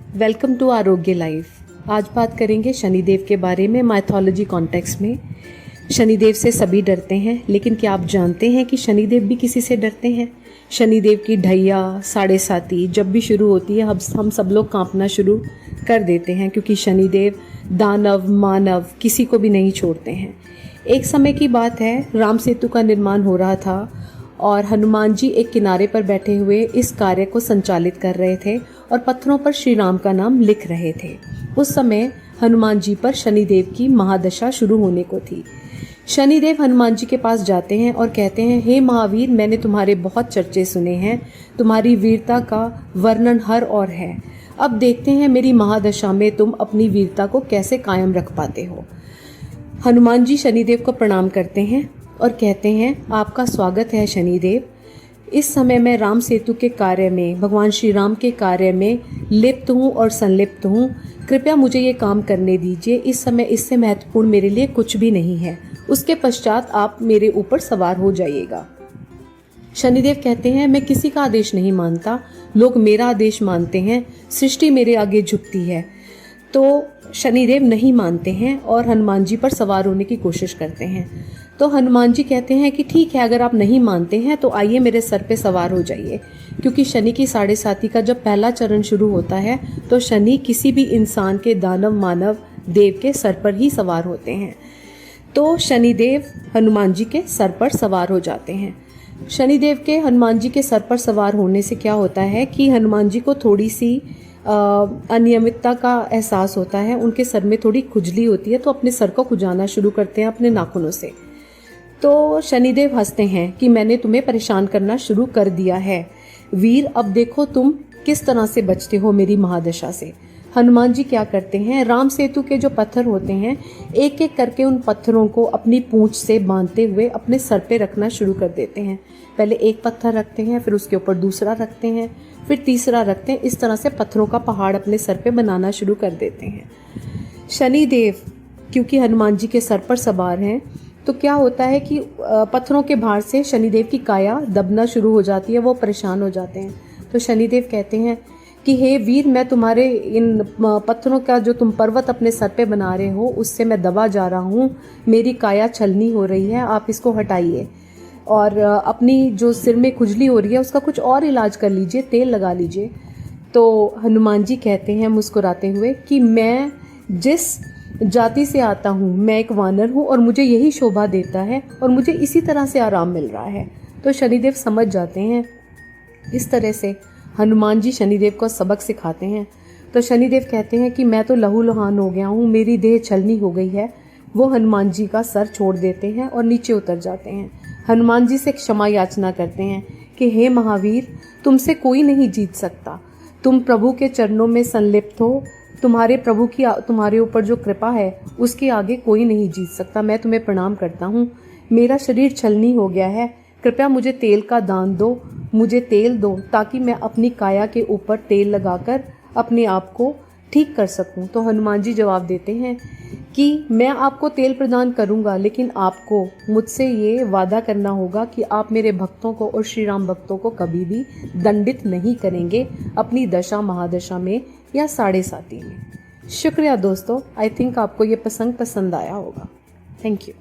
Welcome to आरोग्य life. आज बात करेंगे शनिदेव के बारे में माइथोलॉजी कॉन्टेक्स्ट में। शनिदेव से सभी डरते हैं, लेकिन क्या आप जानते हैं कि शनिदेव भी किसी से डरते हैं? शनिदेव की ढैया साढ़े साती जब भी शुरू होती है हम सब लोग कांपना शुरू कर देते हैं, क्योंकि शनिदेव दानव मानव किसी को भी नहीं छोड़ते हैं। एक समय की बात है, राम सेतु का निर्माण हो रहा था और हनुमान जी एक किनारे पर बैठे हुए इस कार्य को संचालित कर रहे थे और पत्थरों पर श्री राम का नाम लिख रहे थे। उस समय हनुमान जी पर शनिदेव की महादशा शुरू होने को थी। शनिदेव हनुमान जी के पास जाते हैं और कहते हैं, हे महावीर, मैंने तुम्हारे बहुत चर्चे सुने हैं, तुम्हारी वीरता का वर्णन हर और है। अब देखते हैं मेरी महादशा में तुम अपनी वीरता को कैसे कायम रख पाते हो। हनुमान जी शनिदेव को प्रणाम करते हैं और कहते हैं, आपका स्वागत है शनिदेव। इस समय मैं राम सेतु के कार्य में, भगवान श्री राम के कार्य में लिप्त हूँ और संलिप्त हूँ। कृपया मुझे ये काम करने दीजिए। इस समय इससे महत्वपूर्ण मेरे लिए कुछ भी नहीं है। उसके पश्चात आप मेरे ऊपर सवार हो जाइएगा। शनिदेव कहते हैं, मैं किसी का आदेश नहीं मानता, लोग मेरा आदेश मानते हैं, सृष्टि मेरे आगे झुकती है। तो शनिदेव नहीं मानते हैं और हनुमान जी पर सवार होने की कोशिश करते हैं। तो हनुमान जी कहते हैं कि ठीक है, अगर आप नहीं मानते हैं तो आइए मेरे सर पे सवार हो जाइए, क्योंकि शनि की साढ़े साती का जब पहला चरण शुरू होता है तो शनि किसी भी इंसान के, दानव मानव देव के सर पर ही सवार होते हैं। तो शनिदेव हनुमान जी के सर पर सवार हो जाते हैं। शनिदेव के हनुमान जी के सर पर सवार होने से क्या होता है कि हनुमान जी को थोड़ी सी अनियमितता का एहसास होता है। उनके सर में थोड़ी खुजली होती है, तो अपने सर को खुजाना शुरू करते हैं अपने नाखूनों से। तो शनिदेव हंसते हैं कि मैंने तुम्हें परेशान करना शुरू कर दिया है वीर, अब देखो तुम किस तरह से बचते हो मेरी महादशा से। हनुमान जी क्या करते हैं, राम सेतु के जो पत्थर होते हैं, एक एक करके उन पत्थरों को अपनी पूंछ से बांधते हुए अपने सर पे रखना शुरू कर देते हैं। पहले एक पत्थर रखते हैं, फिर उसके ऊपर दूसरा रखते हैं, फिर तीसरा रखते हैं। इस तरह से पत्थरों का पहाड़ अपने सर पे बनाना शुरू कर देते हैं। शनिदेव क्योंकि हनुमान जी के सर पर सवार हैं, तो क्या होता है कि पत्थरों के भार से शनिदेव की काया दबना शुरू हो जाती है, वो परेशान हो जाते हैं। तो शनिदेव कहते हैं कि हे वीर, मैं तुम्हारे इन पत्थरों का जो तुम पर्वत अपने सर पे बना रहे हो उससे मैं दबा जा रहा हूँ, मेरी काया छलनी हो रही है, आप इसको हटाइए और अपनी जो सिर में खुजली हो रही है उसका कुछ और इलाज कर लीजिए, तेल लगा लीजिए। तो हनुमान जी कहते हैं मुस्कुराते हुए कि मैं जिस जाति से आता हूँ, मैं एक वानर हूँ और मुझे यही शोभा देता है और मुझे इसी तरह से आराम मिल रहा है। तो शनिदेव समझ जाते हैं। इस तरह से हनुमान जी शनिदेव को सबक सिखाते हैं। तो शनिदेव कहते हैं कि मैं तो लहूलुहान हो गया हूँ, मेरी देह छलनी हो गई है। वो हनुमान जी का सर छोड़ देते हैं और नीचे उतर जाते हैं। हनुमान जी से क्षमा याचना करते हैं कि हे महावीर, तुमसे कोई नहीं जीत सकता, तुम प्रभु के चरणों में संलिप्त हो, तुम्हारे प्रभु की तुम्हारे ऊपर जो कृपा है उसके आगे कोई नहीं जीत सकता। मैं तुम्हें प्रणाम करता हूँ, मेरा शरीर छलनी हो गया है, कृपया मुझे तेल का दान दो, मुझे तेल दो ताकि मैं अपनी काया के ऊपर तेल लगाकर अपने आप को ठीक कर सकूं। तो हनुमान जी जवाब देते हैं कि मैं आपको तेल प्रदान करूंगा, लेकिन आपको मुझसे ये वादा करना होगा कि आप मेरे भक्तों को और श्री राम भक्तों को कभी भी दंडित नहीं करेंगे अपनी दशा महादशा में या साढ़े साती में। शुक्रिया दोस्तों, आई थिंक आपको ये पसंद आया होगा। Thank you.